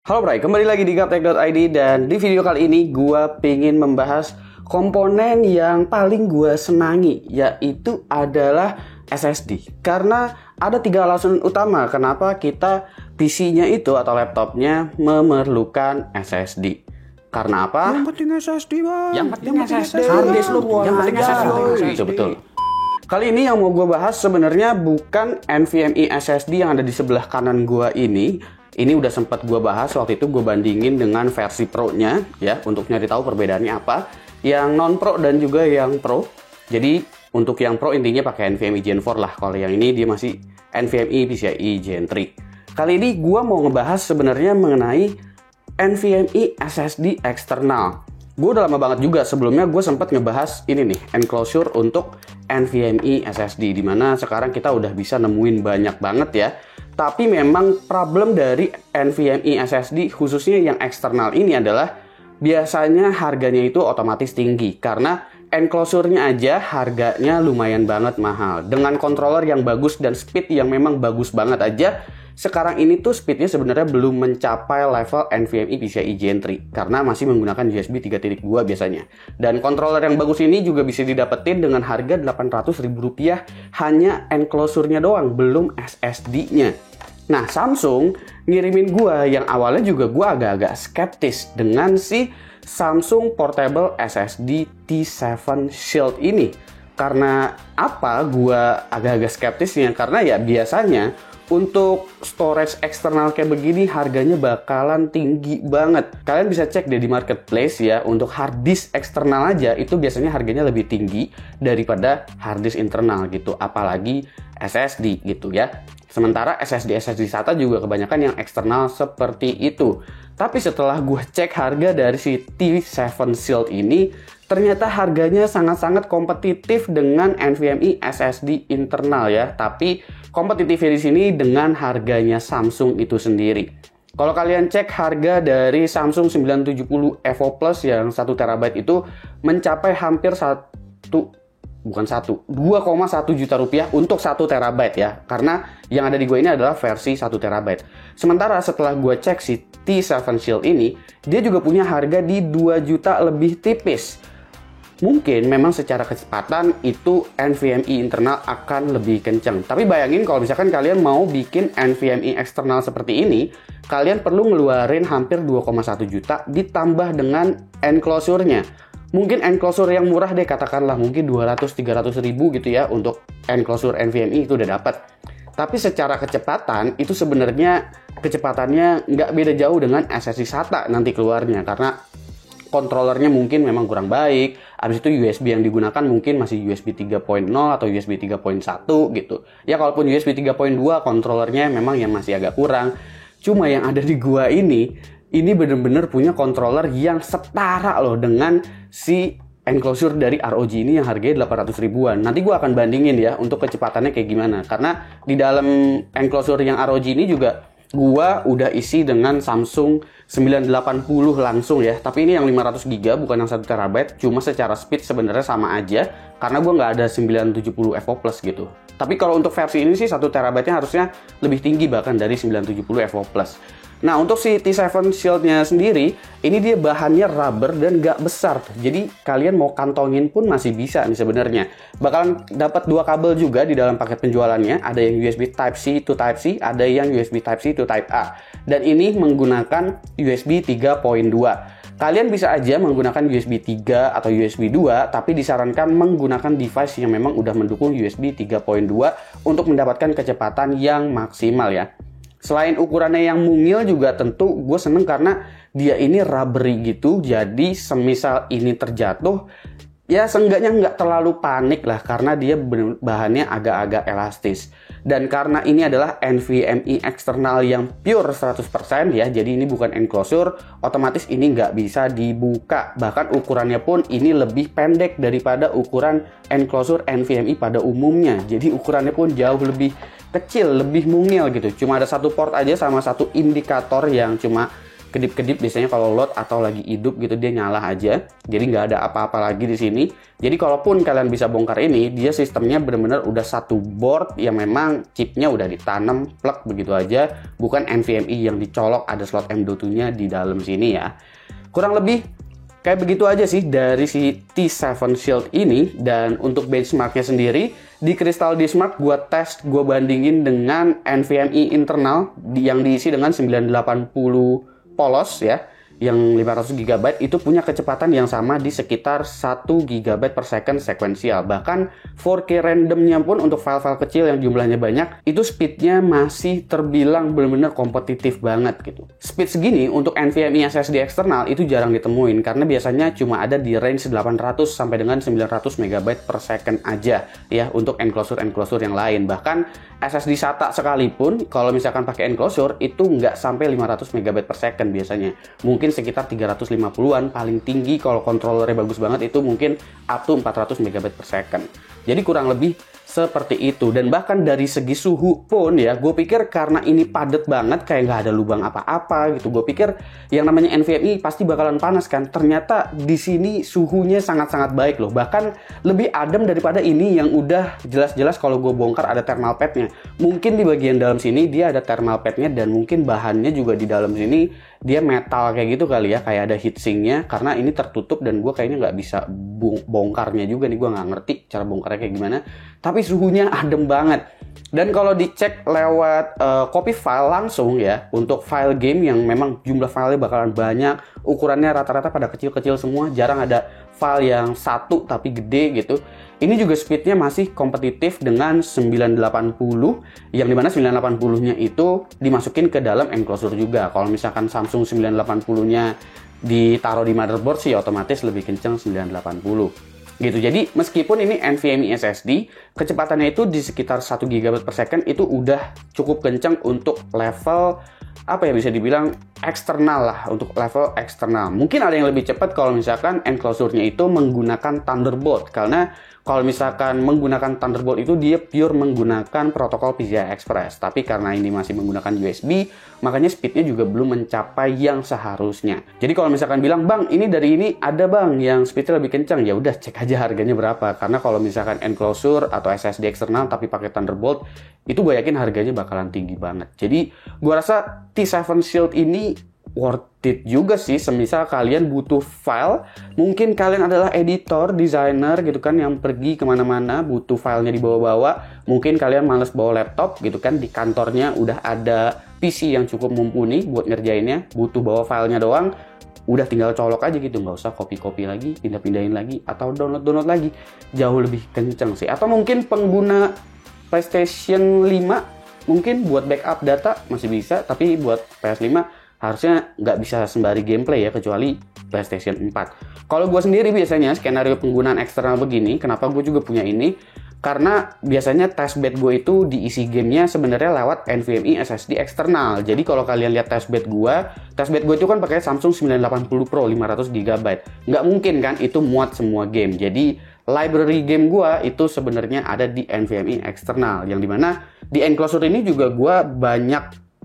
Halo Bray, kembali lagi di gaptek.id dan di video kali ini gua pengen membahas komponen yang paling gua senangi, yaitu adalah SSD. Karena ada 3 alasan utama kenapa kita PC-nya itu atau laptopnya memerlukan SSD. Karena apa? Yang penting SSD, Bang. Yang penting SSD. Harddisk lu buang. Yang penting SSD. Betul. Kali ini yang mau gue bahas sebenarnya bukan NVMe SSD yang ada di sebelah kanan gue ini. Ini udah sempat gue bahas waktu itu, gue bandingin dengan versi Pro-nya ya, untuk nyari tahu perbedaannya apa. Yang non Pro dan juga yang Pro. Jadi untuk yang Pro intinya pakai NVMe Gen 4 lah. Kalau yang ini dia masih NVMe PCIe Gen 3. Kali ini gue mau ngebahas sebenarnya mengenai NVMe SSD eksternal. Gue udah lama banget juga sebelumnya gue sempat ngebahas ini nih, enclosure untuk NVMe SSD, dimana sekarang kita udah bisa nemuin banyak banget ya. Tapi memang problem dari NVMe SSD khususnya yang eksternal ini adalah biasanya harganya itu otomatis tinggi karena enclosure-nya aja harganya lumayan banget mahal. Dengan controller yang bagus dan speed yang memang bagus banget aja, sekarang ini tuh speednya sebenarnya belum mencapai level NVMe PCIe Gen 3 karena masih menggunakan USB 3.2 biasanya. Dan controller yang bagus ini juga bisa didapetin dengan harga Rp800.000 hanya enclosure-nya doang, belum SSD-nya. Nah, Samsung ngirimin gua yang awalnya juga gua agak-agak skeptis dengan si Samsung Portable SSD T7 Shield ini. Karena apa gua agak-agak skeptisnya? Karena ya biasanya untuk storage eksternal kayak begini harganya bakalan tinggi banget. Kalian bisa cek deh di marketplace ya, untuk hard disk eksternal aja itu biasanya harganya lebih tinggi daripada hard disk internal gitu, apalagi SSD gitu ya. Sementara SSD SATA juga kebanyakan yang eksternal seperti itu. Tapi setelah gue cek harga dari si T7 Shield ini, ternyata harganya sangat-sangat kompetitif dengan NVMe SSD internal ya. Tapi kompetitifnya di sini dengan harganya Samsung itu sendiri. Kalau kalian cek harga dari Samsung 970 Evo Plus yang 1TB itu mencapai hampir 2,1 juta rupiah untuk 1TB ya. Karena yang ada di gue ini adalah versi 1TB. Sementara setelah gue cek si T7 Shield ini, dia juga punya harga di 2 juta lebih tipis. Mungkin memang secara kecepatan itu NVMe internal akan lebih kenceng. Tapi bayangin kalau misalkan kalian mau bikin NVMe eksternal seperti ini, kalian perlu ngeluarin hampir 2,1 juta ditambah dengan enclosure-nya. Mungkin enclosure yang murah deh, katakanlah mungkin 200-300 ribu gitu ya untuk enclosure NVMe itu udah dapat. Tapi secara kecepatan itu sebenarnya kecepatannya nggak beda jauh dengan SSD SATA nanti keluarnya, karena kontrolernya mungkin memang kurang baik. Habis itu USB yang digunakan mungkin masih USB 3.0 atau USB 3.1 gitu. Ya kalaupun USB 3.2 kontrolernya memang yang masih agak kurang. Cuma yang ada di gua ini bener-bener punya controller yang setara loh dengan si enclosure dari ROG ini yang harganya 800 ribuan. Nanti gua akan bandingin ya untuk kecepatannya kayak gimana. Karena di dalam enclosure yang ROG ini juga gua udah isi dengan Samsung 980 langsung ya. Tapi ini yang 500 GB bukan yang 1TB. Cuma secara speed sebenarnya sama aja karena gua nggak ada 970 Evo Plus gitu. Tapi kalau untuk versi ini sih 1TB-nya harusnya lebih tinggi bahkan dari 970 Evo Plus. Nah, untuk si T7 Shield-nya sendiri, ini dia bahannya rubber dan nggak besar. Jadi kalian mau kantongin pun masih bisa nih sebenarnya. Bakalan dapat 2 kabel juga di dalam paket penjualannya. Ada yang USB Type-C to Type-C, ada yang USB Type-C to Type-A. Dan ini menggunakan USB 3.2. Kalian bisa aja menggunakan USB 3 atau USB 2, tapi disarankan menggunakan device yang memang udah mendukung USB 3.2 untuk mendapatkan kecepatan yang maksimal ya. Selain ukurannya yang mungil juga tentu gue seneng karena dia ini rubbery gitu. Jadi semisal ini terjatuh, ya seenggaknya nggak terlalu panik lah karena dia bahannya agak-agak elastis. Dan karena ini adalah NVMe eksternal yang pure 100% ya, jadi ini bukan enclosure, otomatis ini nggak bisa dibuka. Bahkan ukurannya pun ini lebih pendek daripada ukuran enclosure NVMe pada umumnya. Jadi ukurannya pun jauh lebih kecil, lebih mungil gitu. Cuma ada satu port aja sama satu indikator yang cuma kedip-kedip biasanya kalau load atau lagi hidup gitu dia nyala aja. Jadi nggak ada apa-apa lagi di sini. Jadi kalaupun kalian bisa bongkar ini, dia sistemnya benar-benar udah satu board yang memang chipnya udah ditanam plug begitu aja, bukan NVMe yang dicolok ada slot M.2-nya di dalam sini ya. Kurang lebih kayak begitu aja sih dari si T7 Shield ini. Dan untuk benchmarknya sendiri, di Crystal Diskmark gue tes, gue bandingin dengan NVMe internal yang diisi dengan 980 polos ya, yang 500 GB itu punya kecepatan yang sama di sekitar 1 GB per second sekuensial. Bahkan 4K randomnya pun untuk file-file kecil yang jumlahnya banyak, itu speednya masih terbilang benar-benar kompetitif banget gitu. Speed segini untuk NVMe SSD eksternal itu jarang ditemuin, karena biasanya cuma ada di range 800 sampai dengan 900 MB per second aja ya untuk enclosure yang lain. Bahkan SSD SATA sekalipun, kalau misalkan pakai enclosure, itu nggak sampai 500 MB per second biasanya. Mungkin sekitar 350-an, paling tinggi kalau controllernya bagus banget itu mungkin up to 400 MB per second. Jadi kurang lebih seperti itu. Dan bahkan dari segi suhu pun ya, gue pikir karena ini padat banget, kayak nggak ada lubang apa-apa gitu, gue pikir yang namanya NVMe pasti bakalan panas kan. Ternyata di sini suhunya sangat-sangat baik loh. Bahkan lebih adem daripada ini yang udah jelas-jelas kalau gue bongkar ada thermal padnya. Mungkin di bagian dalam sini dia ada thermal padnya, dan mungkin bahannya juga di dalam sini dia metal kayak gitu kali ya, kayak ada heatsinknya, karena ini tertutup dan gue kayaknya nggak bisa bongkarnya juga nih, gue nggak ngerti cara bongkarnya kayak gimana, tapi suhunya adem banget. Dan kalau dicek lewat copy file langsung ya, untuk file game yang memang jumlah filenya bakalan banyak, ukurannya rata-rata pada kecil-kecil semua, jarang ada file yang satu tapi gede gitu. Ini juga speednya masih kompetitif dengan 980, yang dimana 980-nya itu dimasukin ke dalam enclosure juga. Kalau misalkan Samsung 980-nya ditaruh di motherboard sih otomatis lebih kencang 980 gitu. Jadi meskipun ini NVMe SSD, kecepatannya itu di sekitar 1 GB per second, itu udah cukup kencang untuk level apa ya, bisa dibilang eksternal lah, untuk level eksternal. Mungkin ada yang lebih cepat kalau misalkan enclosure-nya itu menggunakan Thunderbolt, karena kalau misalkan menggunakan Thunderbolt itu dia pure menggunakan protokol PCI Express. Tapi karena ini masih menggunakan USB, makanya speednya juga belum mencapai yang seharusnya. Jadi kalau misalkan bilang, bang ini dari ini ada bang yang speednya lebih kencang, ya udah cek aja harganya berapa. Karena kalau misalkan enclosure atau SSD eksternal tapi pakai Thunderbolt, itu gue yakin harganya bakalan tinggi banget. Jadi gue rasa T7 Shield ini worth it juga sih, semisal kalian butuh file, mungkin kalian adalah editor, designer gitu kan, yang pergi kemana-mana butuh filenya dibawa-bawa, mungkin kalian males bawa laptop gitu kan, di kantornya udah ada PC yang cukup mumpuni buat ngerjainnya, butuh bawa filenya doang, udah tinggal colok aja gitu, nggak usah copy-copy lagi, pindah-pindahin lagi, atau download lagi, jauh lebih kenceng sih. Atau mungkin pengguna PlayStation 5 mungkin buat backup data masih bisa, tapi buat PS5 harusnya nggak bisa sembari gameplay ya, kecuali PlayStation 4. Kalau gue sendiri biasanya skenario penggunaan eksternal begini, kenapa gue juga punya ini? Karena biasanya testbed gue itu diisi gamenya sebenarnya lewat NVMe SSD eksternal. Jadi kalau kalian lihat testbed gue itu kan pakai Samsung 980 Pro 500 GB. Nggak mungkin kan itu muat semua game. Jadi library game gue itu sebenarnya ada di NVMe eksternal, yang dimana di enclosure ini juga gue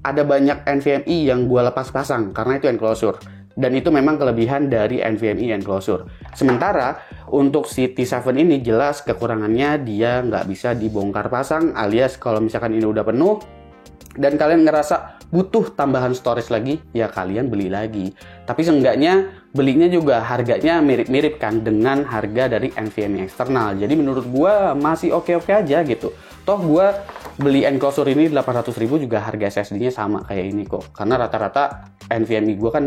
ada banyak NVMe yang gue lepas pasang karena itu enclosure, dan itu memang kelebihan dari NVMe enclosure. Sementara untuk si T7 ini jelas kekurangannya, dia nggak bisa dibongkar pasang, alias kalau misalkan ini udah penuh dan kalian ngerasa butuh tambahan storage lagi, ya kalian beli lagi. Tapi seenggaknya belinya juga harganya mirip-mirip kan dengan harga dari NVMe eksternal. Jadi menurut gue masih oke-oke aja gitu. Toh gue beli enclosure ini 800.000 juga harga SSD-nya sama kayak ini kok. Karena rata-rata NVMe gue kan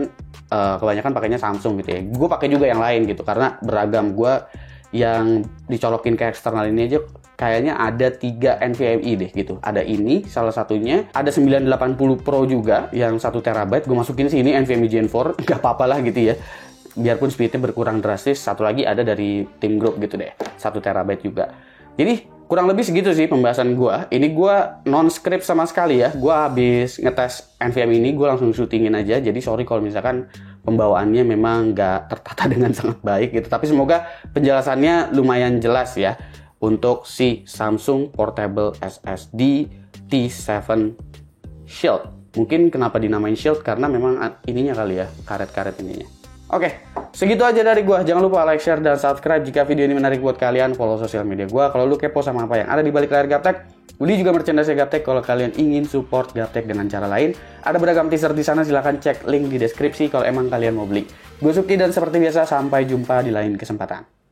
kebanyakan pakainya Samsung gitu ya. Gue pakai juga yang lain gitu karena beragam. Gue yang dicolokin ke eksternal ini aja kayaknya ada 3 NVMe deh gitu. Ada ini salah satunya, ada 980 Pro juga yang 1 TB. Gue masukin sini NVMe Gen 4, nggak apa-apa lah gitu ya. Biarpun speednya berkurang drastis. Satu lagi ada dari Team Group gitu deh, 1 TB juga. Jadi kurang lebih segitu sih pembahasan gue. Ini gue non-script sama sekali ya. Gue habis ngetes NVMe ini, gue langsung syutingin aja. Jadi sorry kalau misalkan pembawaannya memang nggak tertata dengan sangat baik gitu. Tapi semoga penjelasannya lumayan jelas ya untuk si Samsung Portable SSD T7 Shield. Mungkin kenapa dinamain shield karena memang ininya kali ya, karet-karet ininya. Oke, segitu aja dari gua. Jangan lupa like, share, dan subscribe jika video ini menarik buat kalian. Follow sosial media gua kalau lu kepo sama apa yang ada di balik layar Gaptek. Beli juga merchandise Gaptek kalau kalian ingin support Gaptek dengan cara lain. Ada beragam teaser di sana, silahkan cek link di deskripsi kalau emang kalian mau beli. Gue Supti dan seperti biasa sampai jumpa di lain kesempatan.